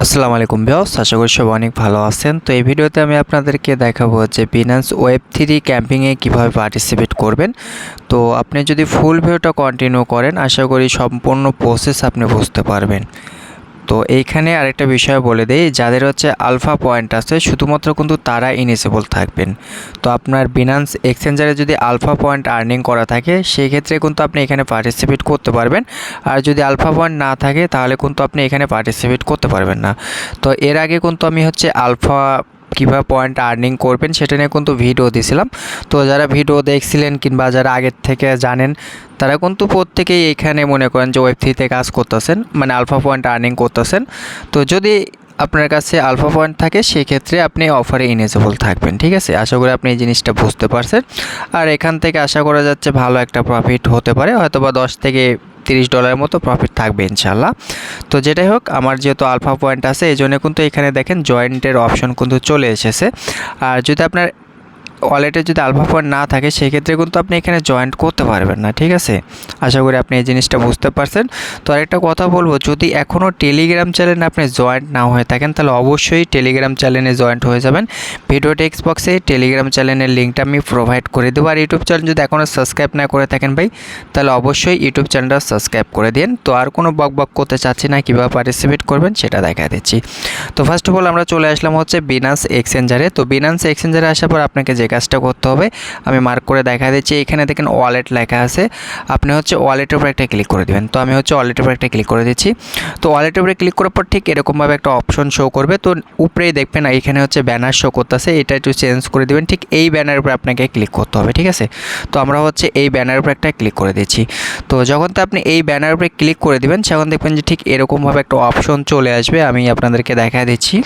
আসসালামু আলাইকুম ভিউয়ার্স, আশা করি সবাই অনেক ভালো আছেন। তো এই ভিডিওতে আমি আপনাদেরকে দেখাবো যে বিনান্স ওয়েব3 ক্যাম্পিংয়ে কিভাবে পার্টিসিপেট করবেন। তো আপনি যদি ফুল ভিডিওটা কন্টিনিউ করেন, আশা করি সম্পূর্ণ প্রসেস আপনি বুঝতে পারবেন। তো এইখানে আরেকটা বিষয় বলে দেই, যাদের হচ্ছে আলফা পয়েন্ট আছে শুধুমাত্র কিন্তু তারা ইনিজেবল থাকবেন। তো আপনার বিনান্স এক্সচেঞ্জারে যদি আলফা পয়েন্ট আর্নিং করা থাকে সেই ক্ষেত্রে কিন্তু আপনি এখানে পার্টিসিপেট করতে পারবেন, আর যদি আলফা পয়েন্ট না থাকে তাহলে কিন্তু আপনি এখানে পার্টিসিপেট করতে পারবেন না। তো এর আগে কিন্তু আমি হচ্ছে আলফা কীভাবে পয়েন্ট আর্নিং করবেন সেটা নিয়ে কিন্তু ভিডিও দিয়েছিলাম। তো যারা ভিডিও দেখছিলেন কিংবা যারা আগের থেকে জানেন তারা কিন্তু প্রত্যেকেই এইখানে মনে করেন যে ওয়েব3তে কাজ করতেছেন, মানে আলফা পয়েন্ট আর্নিং করতেছেন। তো যদি আপনার কাছে আলফা পয়েন্ট থাকে সেক্ষেত্রে আপনি অফারে ইনেজেবল থাকবেন। ঠিক আছে, আশা করি আপনি এই জিনিসটা বুঝতে পারছেন। আর এখান থেকে আশা করা যাচ্ছে ভালো একটা প্রফিট হতে পারে, হয়তো বা $10 থেকে $30 মতো প্রফিট থাকবে ইনশাল্লাহ। তো যেটাই হোক, আমার যেহেতু আলফা পয়েন্ট আছে এই জন্য কিন্তু এখানে দেখেন জয়েন্টের অপশন কিন্তু চলে এসেছে। আর যদি আপনার ওয়ালেটে যদি আলফা পয়েন্ট না থাকে সেক্ষেত্রে কিন্তু আপনি এখানে জয়েন্ট করতে পারবেন না। ঠিক আছে, আশা করি আপনি এই জিনিসটা বুঝতে পারছেন। তো আরেকটা কথা বলবো, যদি এখনও টেলিগ্রাম চ্যানেলে আপনি জয়েন্ট না হয়ে থাকেন তাহলে অবশ্যই টেলিগ্রাম চ্যানেলে জয়েন্ট হয়ে যাবেন। ভিডিও টেক্সট বক্সে টেলিগ্রাম চ্যানেলের লিঙ্কটা আমি প্রোভাইড করে দেবো। আর ইউটিউব চ্যানেল যদি এখনও সাবস্ক্রাইব না করে থাকেন ভাই, তাহলে অবশ্যই ইউটিউব চ্যানেলটা সাবস্ক্রাইব করে দিন। তো আর কোনো বক করতে চাচ্ছি না, কীভাবে পার্টিসিপেট করবেন সেটা দেখা দিচ্ছি। তো ফার্স্ট অফ অল আমরা চলে আসলাম হচ্ছে বিনান্স এক্সচেঞ্জারে। তো বিনান্স এক্সচেঞ্জারে আসার পর আপনাকে যে কাজটা করতে হবে আমি মার্ক করে দেখা দিচ্ছি। এখানে দেখেন ওয়ালেট লেখা আছে, আপনি হচ্ছে ওয়ালেটের উপর একটা ক্লিক করে দেবেন। তো আমি হচ্ছে ওয়ালেটের উপর একটা ক্লিক করে দিচ্ছি। তো ওয়ালেটের উপরে ক্লিক করার পর ঠিক এরকমভাবে একটা অপশন শো করবে। তো উপরেই দেখবেন এখানে হচ্ছে ব্যানার শো করতেছে, এটা একটু চেঞ্জ করে দেবেন। ঠিক এই ব্যানারের উপর আপনাকে ক্লিক করতে হবে। ঠিক আছে, তো আমরা হচ্ছে এই ব্যানারের উপর একটা ক্লিক করে দিচ্ছি। তো যখন তো আপনি এই ব্যানারের উপরে ক্লিক করে দিবেন তখন দেখবেন যে ঠিক এরকমভাবে একটা অপশন চলে আসবে, আমি আপনাদেরকে দেখা দিচ্ছি।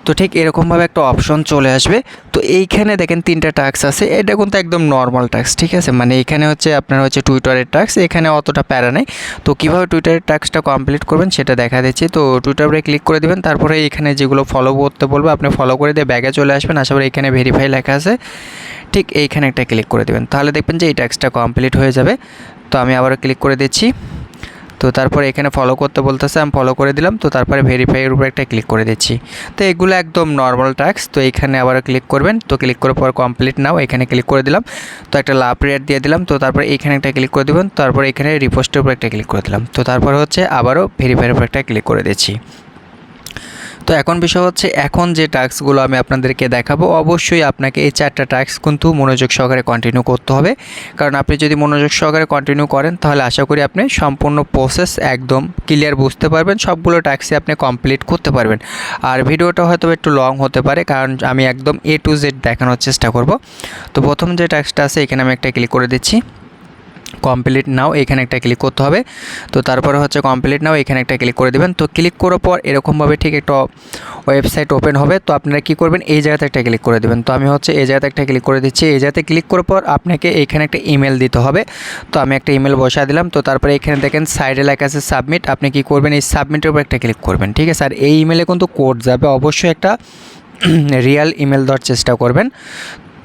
তো ঠিক এরকমভাবে একটা অপশন চলে আসবে। তো এইখানে দেখেন 3টা টাস্ক আছে, এটা কিন্তু একদম নর্মাল টাস্ক। ঠিক আছে, মানে এখানে হচ্ছে আপনার হচ্ছে টুইটারের টাস্ক, এখানে অতটা প্যারা নেই। তো কীভাবে টুইটারের টাস্কটা কমপ্লিট করবেন সেটা দেখা দিচ্ছি। তো টুইটারে ক্লিক করে দেবেন, তারপরে এখানে যেগুলো ফলো করতে বলবে আপনি ফলো করে দিয়ে ব্যাগে চলে আসবেন। আশা করি এখানে ভেরিফাই লেখা আছে, ঠিক এইখানে একটা ক্লিক করে দেবেন, তাহলে দেখবেন যে এই টাস্কটা কমপ্লিট হয়ে যাবে। তো আমি আবারও ক্লিক করে দিচ্ছি। তো তারপরে এখানে ফলো করতে বলতেছে, আমি ফলো করে দিলাম। তো তারপরে ভেরিফাইয়ের উপরে একটা ক্লিক করে দিচ্ছি। তো এগুলো একদম নর্মাল টাস্ক। তো এইখানে আবার ক্লিক করবেন। তো ক্লিক করার পর কমপ্লিট নাও এখানে ক্লিক করে দিলাম। তো একটা লাভ রেট দিয়ে দিলাম। তো তারপরে এইখানে একটা ক্লিক করে দেবেন। তারপরে এখানে রিপোস্টের উপর একটা ক্লিক করে দিলাম। তো তারপরে হচ্ছে আবারও ভেরিফাইয়ের উপর একটা ক্লিক করে দিচ্ছি। তো এখন বিষয় হচ্ছে, এখন যে টাস্কগুলো আমি আপনাদেরকে দেখাবো অবশ্যই আপনাকে এই 4টা টাস্ক কিন্তু মনোযোগ সহকারে কন্টিনিউ করতে হবে। কারণ আপনি যদি মনোযোগ সহকারে কন্টিনিউ করেন তাহলে আশা করি আপনি সম্পূর্ণ প্রসেস একদম ক্লিয়ার বুঝতে পারবেন, সবগুলো টাস্কই আপনি কমপ্লিট করতে পারবেন। আর ভিডিওটা হয়তো একটু লং হতে পারে কারণ আমি একদম A to Z দেখানোর চেষ্টা করব। তো প্রথম যে টাস্কটা আছে এখানে আমি একটা ক্লিক করে দিচ্ছি, কমপ্লিট নাও এখানে একটা ক্লিক করতে হবে। তো তারপরে হচ্ছে কমপ্লিট নাও এখানে একটা ক্লিক করে দেবেন। তো ক্লিক করার পর এরকমভাবে ঠিক একটা ওয়েবসাইট ওপেন হবে। তো আপনারা কি করবেন, এই জায়গাতে একটা ক্লিক করে দেবেন। তো আমি হচ্ছে এই জায়গাতে একটা ক্লিক করে দিচ্ছি। এই জায়গাতে ক্লিক করার পর আপনাকে এইখানে একটা ইমেল দিতে হবে। তো আমি একটা ইমেল বসা দিলাম। তো তারপরে এখানে দেখেন সাইডে লেখা আছে সাবমিট, আপনি কি করবেন এই সাবমিটের উপর একটা ক্লিক করবেন। ঠিক আছে, আর এই ইমেলে কিন্তু কোড যাবে, অবশ্যই একটা রিয়েল ইমেল দেওয়ার চেষ্টা করবেন।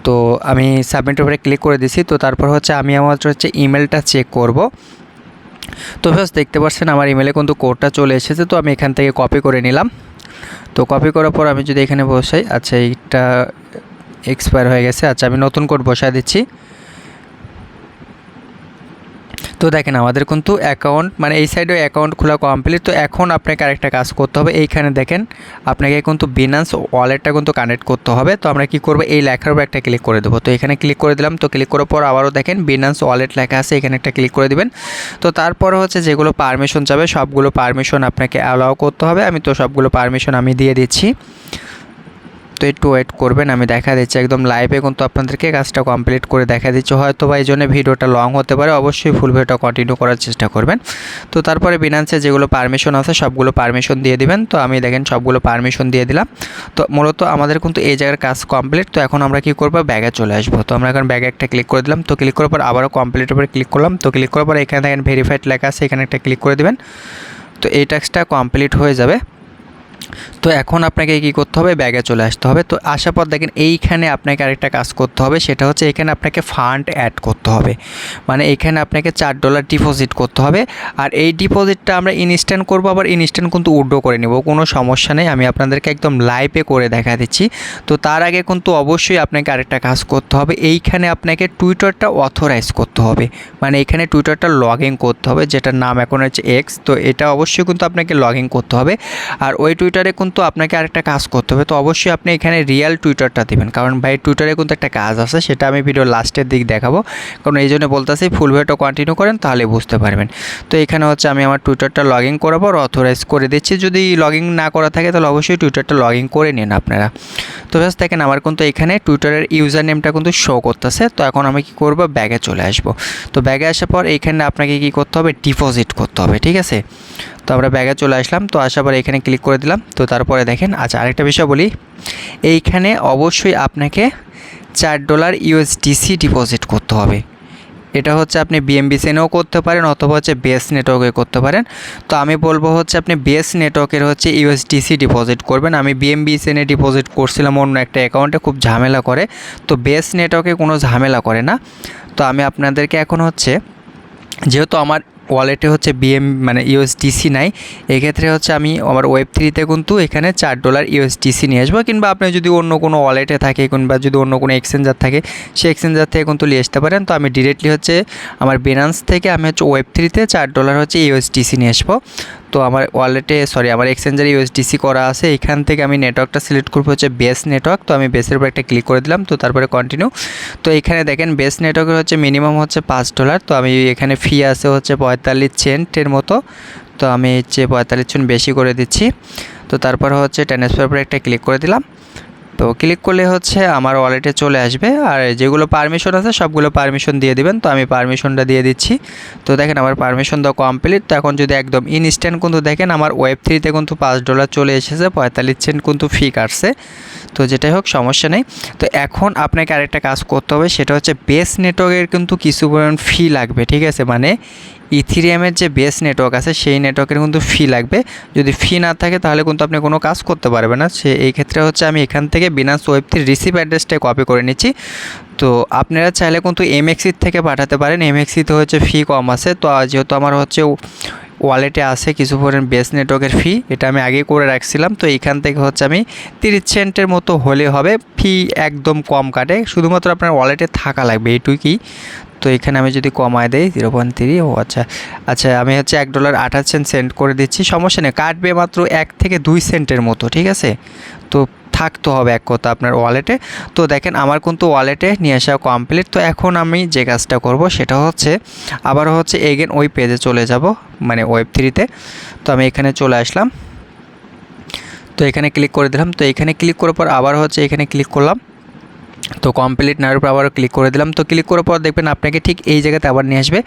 তো আমি সাবমিটের উপরে ক্লিক করে দিছি। তো তারপর হচ্ছে আমি আমার হচ্ছে ইমেলটা চেক করব। তো ফার্স্ট দেখতে পাচ্ছেন আমার ইমেলে কিন্তু কোডটা চলে এসেছে। তো আমি এখান থেকে কপি করে নিলাম। তো কপি করার পর আমি যদি এখানে বসাই, আচ্ছা এইটা এক্সপায়ার হয়ে গেছে, আচ্ছা আমি নতুন কোড বসায় দিচ্ছি। তো দেখেন আমাদের কিন্তু অ্যাকাউন্ট, মানে এই সাইডে অ্যাকাউন্ট খোলা কমপ্লিট। তো এখন আপনাকে আরেকটা কাজ করতে হবে, এইখানে দেখেন আপনাকে কিন্তু বিনান্স ওয়ালেটটা কিন্তু কানেক্ট করতে হবে। তো আমরা কি করব, এই লেখার উপর একটা ক্লিক করে দেবো। তো এখানে ক্লিক করে দিলাম। তো ক্লিক করার পর আবারও দেখেন বিনান্স ওয়ালেট লেখা আছে, এখানে একটা ক্লিক করে দিবেন। তো তারপরে হচ্ছে যেগুলো পারমিশন যাবে সবগুলো পারমিশন আপনাকে অ্যালাউ করতে হবে। আমি তো সবগুলো পারমিশন আমি দিয়ে দিচ্ছি। তো একটু ওয়েট করবেন, আমি দেখা দিচ্ছি একদম লাইভে কিন্তু আপনাদেরকে কাজটা কমপ্লিট করে দেখা দিচ্ছি। হয়তো বা এই জন্য ভিডিওটা লং হতে পারে, অবশ্যই ফুল ভিডিওটা কন্টিনিউ করার চেষ্টা করবেন। তো তারপরে বিনান্সে যেগুলো পারমিশন আছে সবগুলো পারমিশন দিয়ে দিবেন। তো আমি দেখেন সবগুলো পারমিশন দিয়ে দিলাম। তো মূলত আমাদের কিন্তু এই জায়গার কাজ কমপ্লিট। তো এখন আমরা কি করব, ব্যাগে চলে আসবো। তো আমরা এখন ব্যাগে একটা ক্লিক করে দিলাম। তো ক্লিক করার পর আবারও কমপ্লিটের উপরে ক্লিক করলাম। তো ক্লিক করার পর এখানে দেখেন ভেরিফাইড লেখা আছে, এখানে একটা ক্লিক করে দেবেন। তো এই টাস্কটা কমপ্লিট হয়ে যাবে। তো এখন আপনাকে কি করতে হবে, ব্যাগে চলে আসতে হবে। তো আসার পর দেখেন এইখানে আপনাকে আরেকটা কাজ করতে হবে, সেটা হচ্ছে এখানে আপনাকে ফান্ড অ্যাড করতে হবে। মানে এখানে আপনাকে $4 ডিপোজিট করতে হবে। আর এই ডিপোজিটটা আমরা ইনস্ট্যান্ট করব, আবার ইনস্ট্যান্ট কিন্তু উইথড্র করে নেব, কোনো সমস্যা নেই। আমি আপনাদেরকে একদম লাইভে করে দেখা দিচ্ছি। তো তার আগে কিন্তু অবশ্যই আপনাকে আরেকটা কাজ করতে হবে, এইখানে আপনাকে টুইটারটা অথরাইজ করতে হবে। মানে এখানে টুইটারটা লগ ইন করতে হবে, যেটার নাম এখন হচ্ছে এক্স। তো এটা অবশ্যই কিন্তু আপনাকে লগ ইন করতে হবে। আর ওই টুইটারে কিন্তু আপনাকে আরেকটা কাজ করতে হবে। তো অবশ্যই আপনি এখানে রিয়েল টুইটারটা দেবেন, কারণ ভাই টুইটারে কিন্তু একটা কাজ আছে, সেটা আমি ভিডিও লাস্টের দিক দেখাবো। কারণ এই জন্য বলতেছি ফুল ভিডিওটা কন্টিনিউ করেন, তাহলে বুঝতে পারবেন। তো এখানে হচ্ছে আমি আমার টুইটারটা লগ ইন করার পর অথরাইজ করে দিচ্ছি। যদি লগ ইন না করা থাকে তাহলে অবশ্যই টুইটারটা লগ ইন করে নিন আপনারা। তো ব্যাস দেখেন আমার কিন্তু এখানে টুইটারের ইউজার নেমটা কিন্তু শো করতেছে। তো এখন আমি কি করব, ব্যাগে চলে আসব। তো ব্যাগে আসার পর এইখানে আপনাকে কি করতে হবে, ডিপোজিট করতে হবে, ঠিক আছে। তো আমরা ব্যাগে চলে আসলাম। তো আসার পর এখানে ক্লিক করে দিলাম। তো তারপরে দেখেন, আচ্ছা আরেকটা বিষয় বলি, এইখানে অবশ্যই আপনাকে $4 ইউএসডিসি ডিপোজিট করতে হবে। এটা হচ্ছে আপনি বিএমবি সেনেও করতে পারেন, অথবা হচ্ছে বেস নেটওয়ার্কে করতে পারেন। তো আমি বলবো হচ্ছে আপনি বেস নেটওয়ার্কের হচ্ছে ইউএসডিসি ডিপোজিট করবেন। আমি বিএমবি সেনে ডিপোজিট করছিলাম অন্য একটা অ্যাকাউন্টে, খুব ঝামেলা করে। তো বেস নেটওয়ার্কে কোনো ঝামেলা করে না। তো আমি আপনাদেরকে এখন হচ্ছে, যেহেতু আমার ওয়ালেটে হচ্ছে মানে ইউএসডিসি নাই, এক্ষেত্রে হচ্ছে আমি আমার ওয়েব3তে কিন্তু এখানে $4 ইউএসডিসি নিয়ে আসবো। কিংবা আপনি যদি অন্য কোনো ওয়ালেটে থাকে, কিংবা যদি অন্য কোনো এক্সচেঞ্জার থাকে, সেই এক্সচেঞ্জার থেকে কিন্তু নিয়ে আসতে পারেন। তো আমি ডিরেক্টলি হচ্ছে আমার বিনান্স থেকে আমি হচ্ছে ওয়েব3তে $4 হচ্ছে ইউএসডিসি নিয়ে আসবো। তো আমার ওয়ালেটে আমার এক্সচেঞ্জারে ইউএসডিসি করা আছে। এখান থেকে আমি নেটওয়ার্কটা সিলেক্ট করবো হচ্ছে বেস নেটওয়ার্ক। তো আমি বেসের উপর একটা ক্লিক করে দিলাম। তো তারপরে কন্টিনিউ। তো এখানে দেখেন বেস নেটওয়ার্কের হচ্ছে মিনিমাম হচ্ছে $5। তো আমি এখানে ফি আছে হচ্ছে 45 সেন্টের মতো। তো আমি হচ্ছে 45 সেন্ট বেশি করে দিচ্ছি। তো তারপর হচ্ছে ট্রান্সফার উপরে একটা ক্লিক করে দিলাম। তো ক্লিক করলে হচ্ছে আমার ওয়ালেটে চলে আসবে। আর যেগুলো পারমিশন আছে সবগুলো পারমিশন দিয়ে দিবেন। তো আমি পারমিশনটা দিয়ে দিচ্ছি। তো দেখেন আমার পারমিশন দেওয়া কমপ্লিট। তো এখন যদি একদম ইনস্ট্যান্ট কিন্তু দেখেন আমার ওয়েব3তে কিন্তু $5 চলে এসেছে, 45 সেন্ট কিন্তু ফি কাটছে। তো যেটাই হোক সমস্যা নেই। তো এখন আপনাকে আরেকটা কাজ করতে হবে, সেটা হচ্ছে বেস নেটওয়ার্কের কিন্তু কিছু পরিমাণ ফি লাগবে, ঠিক আছে। মানে ইথিরিয়ামের যে বেস নেটওয়ার্ক আছে সেই নেটওয়ার্কের কিন্তু ফি লাগবে। যদি ফি না থাকে তাহলে কিন্তু আপনি কোনো কাজ করতে পারবেন না। এই ক্ষেত্রে হচ্ছে আমি এখান থেকে বিনান্স ওয়েব3 রিসিভ অ্যাড্রেসটাই কপি করে নিচ্ছি। তো আপনারা চাইলে কিন্তু এমএক্সির থেকে পাঠাতে পারেন, এমএক্সিতে হচ্ছে ফি কম আছে। তো যেহেতু আমার হচ্ছে ওয়ালেটে আছে কিছু পরিমাণ বেস নেটওয়ার্কের ফি, এটা আমি আগেই করে রাখছিলাম। তো এইখান থেকে হচ্ছে আমি 30 সেন্টের মতো হলে হবে, ফি একদম কম কাটে, শুধুমাত্র আপনার ওয়ালেটে থাকা লাগবে, এইটুকুই। তো এখানে আমি যদি কমায় দেই 0.3, ও আচ্ছা আচ্ছা, আমি হচ্ছে $1.28 সেন্ট করে দিচ্ছি, সমস্যা নেই, কাটবে মাত্র 1 থেকে 2 সেন্টের মতো, ঠিক আছে। তো থাকতে হবে এক কথা আপনার ওয়ালেটে। তো দেখেন আমার কিন্তু ওয়ালেটে নিয়ে আসা কমপ্লিট। তো এখন আমি যে কাজটা করব সেটা হচ্ছে আবার হচ্ছে এগেন ওই পেজে চলে যাব, মানে ওয়েব3তে। তো আমি এখানে চলে আসলাম। তো এখানে ক্লিক করে দিলাম। তো এখানে ক্লিক করার পর আবার হচ্ছে এখানে ক্লিক করলাম। তো কমপ্লিট নেওয়ার পর আবারও ক্লিক করে দিলাম। তো ক্লিক করার পর দেখবেন আপনাকে ঠিক এই জায়গাতে আবার নিয়ে আসবে।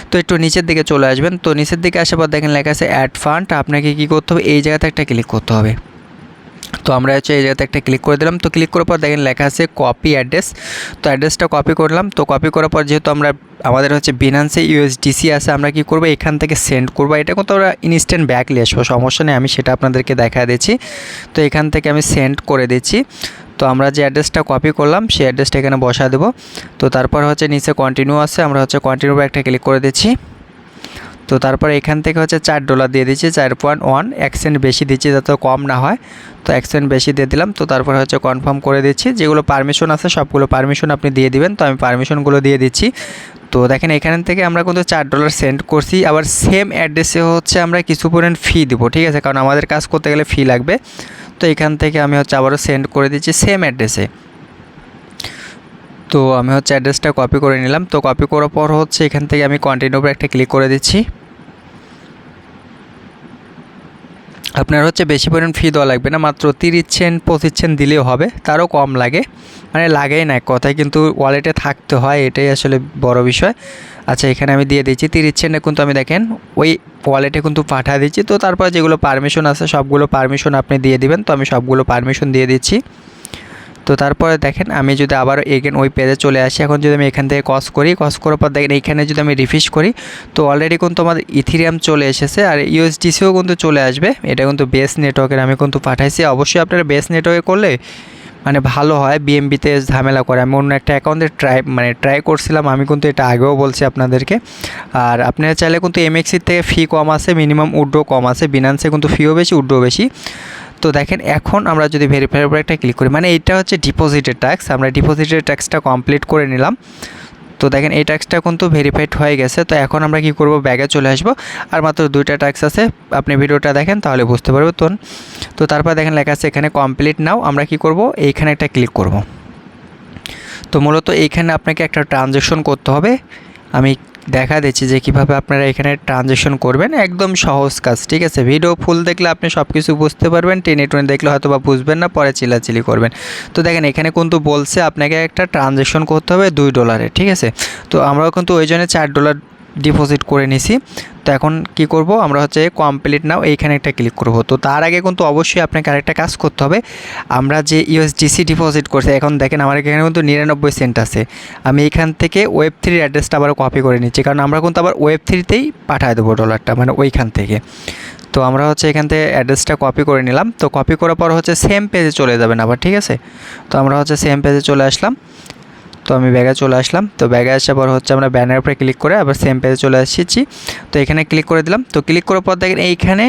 তো একটু নিচের দিকে চলে আসবেন। তো নিচের দিকে আসার পর দেখেন লেখা আছে অ্যাড ফান্ড। আপনাকে কী করতে হবে, এই জায়গাতে একটা ক্লিক করতে হবে। তো আমরা হচ্ছে এই জায়গাতে একটা ক্লিক করে দিলাম। তো ক্লিক করার পর দেখেন লেখা আছে কপি অ্যাড্রেস। তো অ্যাড্রেসটা কপি করলাম। তো কপি করার পর যেহেতু আমাদের হচ্ছে বিনান্সে ইউএসডিসি আছে, আমরা কি করব, এখান থেকে সেন্ড করব। এটা কিন্তু আমরা ইনস্ট্যান্ট ব্যাক নিয়ে আসবো, সমস্যা নেই, আমি সেটা আপনাদেরকে দেখা দিচ্ছি। তো এখান থেকে আমি সেন্ড করে দিচ্ছি। তো আমরা যে অ্যাড্রেসটা কপি করলাম সেই অ্যাড্রেসটা এখানে বসা দেবো। তো তারপর হচ্ছে নিচে কন্টিনিউ আছে, আমরা হচ্ছে কন্টিনিউ একটা ক্লিক করে দিচ্ছি। তো তারপরে এখান থেকে হচ্ছে $4 দিয়ে দিচ্ছি, 4.1 1 সেন্ট বেশি দিচ্ছি যাতে কম না হয়। তো 1 সেন্ট বেশি দিয়ে দিলাম। তো তারপর হচ্ছে কনফার্ম করে দিচ্ছি। যেগুলো পারমিশন আছে সবগুলো পারমিশন আপনি দিয়ে দিবেন। তো আমি পারমিশনগুলো দিয়ে দিচ্ছি। তো দেখেন এখান থেকে আমরা কিন্তু $4 সেন্ড করছি। আবার সেম অ্যাড্রেসে হচ্ছে আমরা কিছু পরিমাণ ফি দেবো, ঠিক আছে, কারণ আমাদের কাজ করতে গেলে ফি লাগবে। তো এখান থেকে আমি হচ্ছে আবারও সেন্ড করে দিচ্ছি সেম অ্যাড্রেসে। তো আমি হচ্ছে অ্যাড্রেসটা কপি করে নিলাম। তো কপি করার পর হচ্ছে এখান থেকে আমি কন্টিনিউ উপরে একটা ক্লিক করে দিচ্ছি। আপনার হচ্ছে বেশি পরিমাণ ফি দেওয়া লাগবে না, মাত্র 30 সেন্ট 25 সেন্ট দিলেও হবে, তারও কম লাগে, মানে লাগেই না কথায়, কিন্তু ওয়ালেটে থাকতে হয়, এটাই আসলে বড় বিষয়। আচ্ছা এখানে আমি দিয়ে দিচ্ছি 30 সেন্টে, কিন্তু আমি দেখেন ওই ওয়ালেটে কিন্তু পাঠিয়ে দিচ্ছি। তো তারপর যেগুলো পারমিশন আছে সবগুলো পারমিশন আপনি দিয়ে দিবেন। তো আমি সবগুলো পারমিশন দিয়ে দিচ্ছি। তো তারপরে দেখেন আমি যদি আবার এগেন ওই পেজে চলে আসি, এখন যদি আমি এখান থেকে কস করার পর দেখেন এইখানে যদি আমি রিফ্রেশ করি তো অলরেডি কিন্তু আমাদের ইথিরিয়াম চলে এসেছে আর ইউএসডিসিও কিন্তু চলে আসবে। এটা কিন্তু বেস নেটওয়ার্কের আমি কিন্তু পাঠাইছি। অবশ্যই আপনারা বেস নেটওয়ার্কে করলে মানে ভালো হয়, বিএমবিতে ঝামেলা করে। আমি অন্য একটা অ্যাকাউন্টে ট্রাই করছিলাম, আমি কিন্তু এটা আগেও বলছি আপনাদেরকে। আর আপনারা চাইলে কিন্তু এমএক্সির থেকে ফি কম আছে, মিনিমাম উড্রো কম আছে, বিনান্সে কিন্তু ফিও বেশি উড্রো বেশি। তো দেখেন এখন আমরা যদি ভেরিফাইয়ের উপর একটা ক্লিক করি, মানে এইটা হচ্ছে ডিপোজিটের ট্যাক্স, আমরা ডিপোজিটের ট্যাক্সটা কমপ্লিট করে নিলাম। তো দেখেন এই ট্যাক্সটা কিন্তু ভেরিফাইড হয়ে গেছে। তো এখন আমরা কি করব, ব্যাগে চলে আসব। আর মাত্র 2টা ট্যাক্স আছে, আপনি ভিডিওটা দেখেন তাহলে বুঝতে পারবেন। তো তারপর দেখেন লেখা আছে এখানে কমপ্লিট নাও, আমরা কি করব এইখানে একটা ক্লিক করব। তো মূলত এইখানে আপনাকে একটা ট্রানজ্যাকশন করতে হবে। আমি দেখা দিচ্ছি যে কিভাবে আপনারা এখানে ট্রানজ্যাকশন করবেন, একদম সহজ কাজ, ঠিক আছে। ভিডিও ফুল দেখলে আপনি সব কিছু বুঝতে পারবেন, টেনে দেখলে হয়তো বা বুঝবেন না, পরে চিল্লাচিলি করবেন। তো দেখেন এখানে কিন্তু বলছে আপনাকে একটা ট্রানজ্যাকশন করতে হবে $2, ঠিক আছে। তো আমরাও কিন্তু ওই জন্য $4 ডিপোজিট করে নিছি। তো এখন কি করব, আমরা হচ্ছে কমপ্লিট নাও এইখানে একটা ক্লিক করব। তো তার আগে কিন্তু অবশ্যই আপনাকে আরেকটা কাজ করতে হবে। আমরা যে ইউএসডিসি ডিপোজিট করছি, এখন দেখেন আমার এখানে কিন্তু 99 সেন্ট আছে। আমি এখান থেকে Web3 অ্যাড্রেসটা আবার কপি করে নিচ্ছি, কারণ আমরা কিন্তু আবার Web3তেই পাঠিয়ে দেবো ডলারটা, মানে ওইখান থেকে। তো আমরা হচ্ছে এখান থেকে অ্যাড্রেসটা কপি করে নিলাম। তো কপি করার পর হচ্ছে সেম পেজে চলে যাবেন আবার, ঠিক আছে। তো আমরা হচ্ছে সেম পেজে চলে আসলাম। তো আমি ব্যাগে চলে আসলাম। তো ব্যাগে আসার পর হচ্ছে আমরা ব্যানার উপরে ক্লিক করে আবার সেম পেজে চলে এসেছি। তো এখানে ক্লিক করে দিলাম। তো ক্লিক করার পর দেখেন এইখানে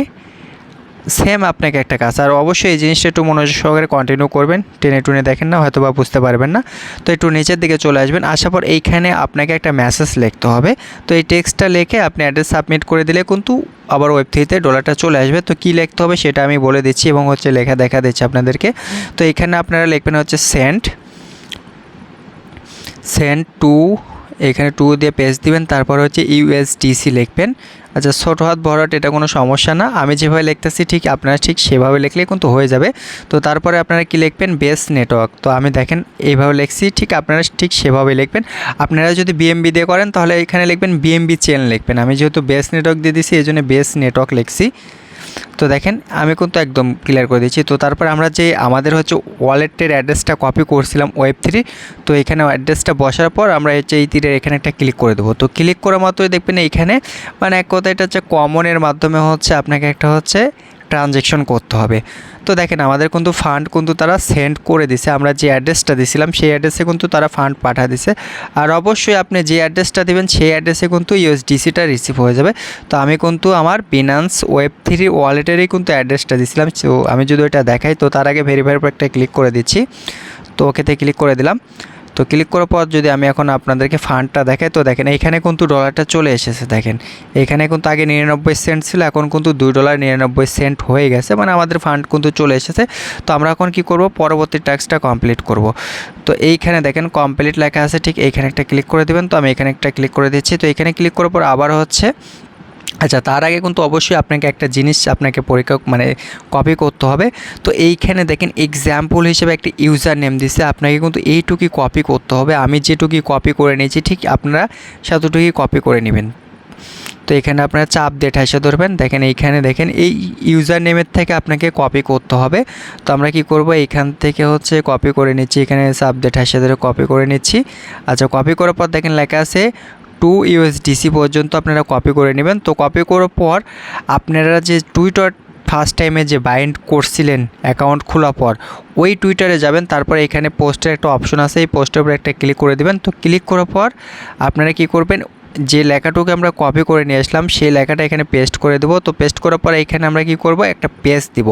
সেম আপনাকে একটা কাজ, আর অবশ্যই এই জিনিসটা একটু মনোযোগ সহকারে কন্টিনিউ করবেন, টেনে দেখেন না হয়তো বা বুঝতে পারবেন না। তো একটু নিচের দিকে চলে আসবেন, আসার পর এইখানে আপনাকে একটা মেসেজ লিখতে হবে। তো এই টেক্সটটা লিখে আপনি অ্যাড্রেস সাবমিট করে দিলে কিন্তু আবার Web3তে ডলারটা চলে আসবে। তো কী লিখতে হবে সেটা আমি বলে দিচ্ছি এবং হচ্ছে লেখা দেখা দিচ্ছি আপনাদেরকে। তো এখানে আপনারা লিখবেন হচ্ছে সেন্ড টু, এখানে 2 দিয়ে পেজ দিবেন, তারপর হচ্ছে ইউএসডিসি লিখবেন। আচ্ছা, ছোটো হাত বড় হাত এটা কোনো সমস্যা না, আমি যেভাবে লিখতেছি ঠিক আপনারা ঠিক সেভাবে লিখলে কিন্তু হয়ে যাবে। তো তারপরে আপনারা কি লিখবেন, বেস নেটওয়ার্ক। তো আমি দেখেন এইভাবে লিখছি, ঠিক আপনারা ঠিক সেভাবে লিখবেন। আপনারা যদি বিএমবি দিয়ে করেন তাহলে এখানে লিখবেন বিএমবি চেন লিখবেন। আমি যেহেতু বেস নেটওয়ার্ক দিয়ে দিছি এই জন্য বেস নেটওয়ার্ক লিখছি। তো দেখেন আমি কিন্তু একদম ক্লিয়ার করে দিচ্ছি। তো তারপর আমরা যে আমাদের হচ্ছে ওয়ালেটের অ্যাড্রেসটা কপি করছিলাম Web3, তো এখানে অ্যাড্রেসটা বসার পর আমরা হচ্ছে এই তীরের এখানে একটা ক্লিক করে দেবো। তো ক্লিক করার মাত্রই দেখবেন এইখানে মানে এক কথা এটা হচ্ছে কমনের মাধ্যমে হচ্ছে আপনাকে একটা হচ্ছে ট্রানজ্যাকশন করতে হবে। তো দেখেন আমাদের কিন্তু ফান্ড কিন্তু তারা সেন্ড করে দিছে, আমরা যে অ্যাড্রেসটা দিছিলাম সেই অ্যাড্রেসে কিন্তু তারা ফান্ড পাঠিয়ে দিছে। আর অবশ্যই আপনি যে অ্যাড্রেসটা দেবেন সেই অ্যাড্রেসে কিন্তু ইউএসডিসিটা রিসিভ হয়ে যাবে। তো আমি কিন্তু আমার বিনান্স Web3 ওয়ালেটেরই কিন্তু অ্যাড্রেসটা দিছিলাম। তো আমি যদি ওইটা দেখাই, তো তার আগে ভেরিফাইয়ের উপর একটা ক্লিক করে দিচ্ছি। তো ওকেতে ক্লিক করে দিলাম। তো ক্লিক করার পর যদি আমি এখন আপনাদেরকে ফান্ডটা দেখাই, তো দেখেন এইখানে কিন্তু ডলারটা চলে এসেছে। দেখেন এখানে কিন্তু আগে 99 সেন্ট ছিল, এখন কিন্তু $2.99 হয়ে গেছে, মানে আমাদের ফান্ড কিন্তু চলে এসেছে। তো আমরা এখন কি করব, পরবর্তী ট্যাক্সটা কমপ্লিট করব। তো এইখানে দেখেন কমপ্লিট লেখা আছে, ঠিক এইখানে একটা ক্লিক করে দেবেন। তো আমি এখানে একটা ক্লিক করে দিচ্ছি। তো এখানে ক্লিক করার পর আবার হচ্ছে আচ্ছা, তার আগে কিন্তু অবশ্যই আপনাকে একটা জিনিস আপনাকে পরীক্ষা মানে কপি করতে হবে। তো এইখানে দেখেন এক্সাম্পল হিসেবে একটা ইউজার নেম দিছে, আপনাকে কিন্তু এইটুকুই কপি করতে হবে। আমি যেটুকুই কপি করে নিয়েছি ঠিক আপনারা সেতটুকুই কপি করে নেবেন। তো এখানে আপনারা চাপ দিয়ে ঠেসে ধরবেন। দেখেন এইখানে দেখেন এই ইউজার নেমের থেকে আপনাকে কপি করতে হবে। তো আমরা কি করব, এইখান থেকে হচ্ছে কপি করে নিচ্ছি, এখানে চাপ দিয়ে ঠেসে ধরে কপি করে নিচ্ছি। আচ্ছা, কপি করার পর দেখেন লেখা আছে $2 পর্যন্ত আপনারা কপি করে নেবেন। তো কপি করার পর আপনারা যে টুইটার ফার্স্ট টাইমে যে বাইন্ড করছিলেন অ্যাকাউন্ট খোলার পর ওই টুইটারে যাবেন, তারপর এখানে পোস্টের একটা অপশন আছে, এই পোস্টের উপর একটা ক্লিক করে দেবেন। তো ক্লিক করার পর আপনারা কি করবেন, যে লেখাটুকু আমরা কপি করে নিয়ে আসলাম সেই লেখাটা এখানে পেস্ট করে দেবো। তো পেস্ট করার পর এখানে আমরা কি করব, একটা পেজ দিব।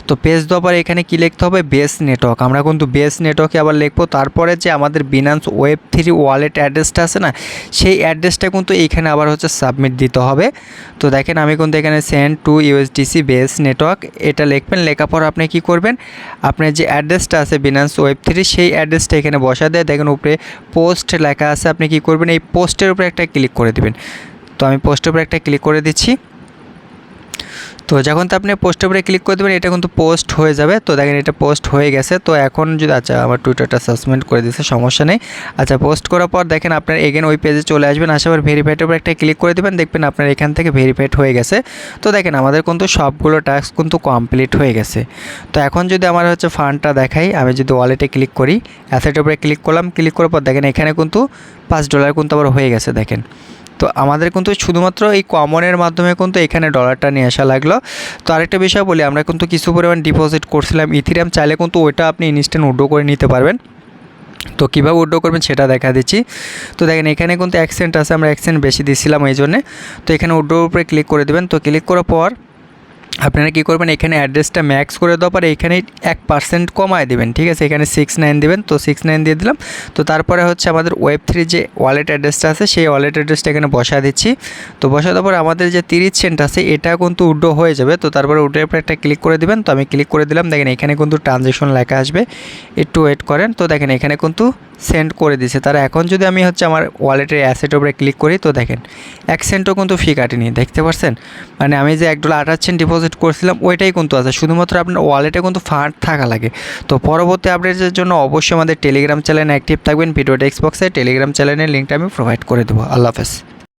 তো পেজ দেওয়ার পর এখানে কি লিখতে হবে, বেস নেটওয়ার্ক। আমরা কিন্তু বেস নেটওয়ার্কে আবার লিখবো। তারপরে যে আমাদের বিনান্স Web3 ওয়ালেট অ্যাড্রেসটা আছে না, সেই অ্যাড্রেসটা কিন্তু এইখানে আবার হচ্ছে সাবমিট দিতে হবে। তো দেখেন আমি কিন্তু এখানে send to USDC base network এটা লিখবেন। লেখার পর আপনি কি করবেন, আপনার যে অ্যাড্রেসটা আছে বিনান্স Web3 সেই অ্যাড্রেসটা এখানে বসা দেয়। দেখেন উপরে পোস্ট লেখা আছে, আপনি কি করবেন, এই পোস্টের উপরে একটা ক্লিক করে দেবেন। তো আমি পোস্টের উপরে একটা ক্লিক করে দিচ্ছি। তো যখন তো আপনি পোস্টের উপরে ক্লিক করে দেবেন এটা কিন্তু পোস্ট হয়ে যাবে। তো দেখেন এটা পোস্ট হয়ে গেছে। তো এখন যদি আচ্ছা আমার টুইটারটা সাসপেন্ড করে দিয়েছে, সমস্যা নেই। আচ্ছা পোস্ট করার পর দেখেন আপনার এগেন ওই পেজে চলে আসবেন, আসার পর ভেরিফাইডের উপর একটা ক্লিক করে দেবেন, দেখবেন আপনার এখান থেকে ভেরিফাইড হয়ে গেছে। তো দেখেন আমাদের কিন্তু সবগুলো টাস্ক কিন্তু কমপ্লিট হয়ে গেছে। তো এখন যদি আমার হচ্ছে ফান্ডটা দেখাই, আমি যদি ওয়ালেটে ক্লিক করি, অ্যাসেটের উপরে ক্লিক করলাম, ক্লিক করার পর দেখেন এখানে কিন্তু $5 কিন্তু আবার হয়ে গেছে দেখেন। তো আমাদের কিন্তু শুধুমাত্র এই কমনের মাধ্যমে কিন্তু এখানে ডলারটা নিয়ে আসা লাগলো। তো আরেকটা বিষয় বলি, আমরা কিন্তু কিছু পরিমাণ ডিপোজিট করছিলাম ইথিরিয়াম, চাইলে কিন্তু ওইটা আপনি ইনস্ট্যান্ট উইথড্র করে নিতে পারবেন। তো কীভাবে উইথড্র করবেন সেটা দেখা দিচ্ছি। তো দেখেন এখানে কিন্তু 1 সেন্ট আছে, আমরা 1 সেন্ট বেশি দিয়েছিলাম এই জন্যে। তো এখানে উইথড্রোর উপরে ক্লিক করে দেবেন। তো ক্লিক করার পর আপনারা কী করবেন, এখানে অ্যাড্রেসটা ম্যাক্স করে দেওয়ার পরে এখানে 1% কমায় দেবেন, ঠিক আছে। এখানে 69 দেবেন, তো 69 দিয়ে দিলাম। তো তারপরে হচ্ছে আমাদের Web3 যে ওয়ালেট অ্যাড্রেসটা আছে সেই ওয়ালেট অ্যাড্রেসটা এখানে বসা দিচ্ছি। তো বসা দেওয়ার পর আমাদের যে 30 সেন্ট আছে এটা কিন্তু উইথড্র হয়ে যাবে। তো তারপরে উইথড্রোর উপরে একটা ক্লিক করে দেবেন। তো আমি ক্লিক করে দিলাম, দেখেন এখানে কিন্তু ট্রানজ্যাকশন লেখা আসবে, একটু ওয়েট করেন। তো দেখেন এখানে কিন্তু সেন্ড করে দিছে তারা। এখন যদি আমি হচ্ছে আমার ওয়ালেটের অ্যাসেটের উপরে ক্লিক করি, তো দেখেন 1 সেন্টও কিন্তু ফি কাটেনি, দেখতে পাচ্ছেন। মানে আমি যে $1.28 ডিপোজিট করছিলাম ওইটাই কিন্তু আছে, শুধুমাত্র আপনার ওয়ালেটে কিন্তু ফান্ড থাকা লাগে। তো পরবর্তী আপডেটের জন্য অবশ্যই আমাদের টেলিগ্রাম চ্যানেলে অ্যাক্টিভ থাকবেন। ভিডিও ডেস্ক্রিপশন বক্সে টেলিগ্রাম চ্যানেলের লিঙ্কটা আমি প্রোভাইড করে দেবো। আল্লাহ হাফেজ।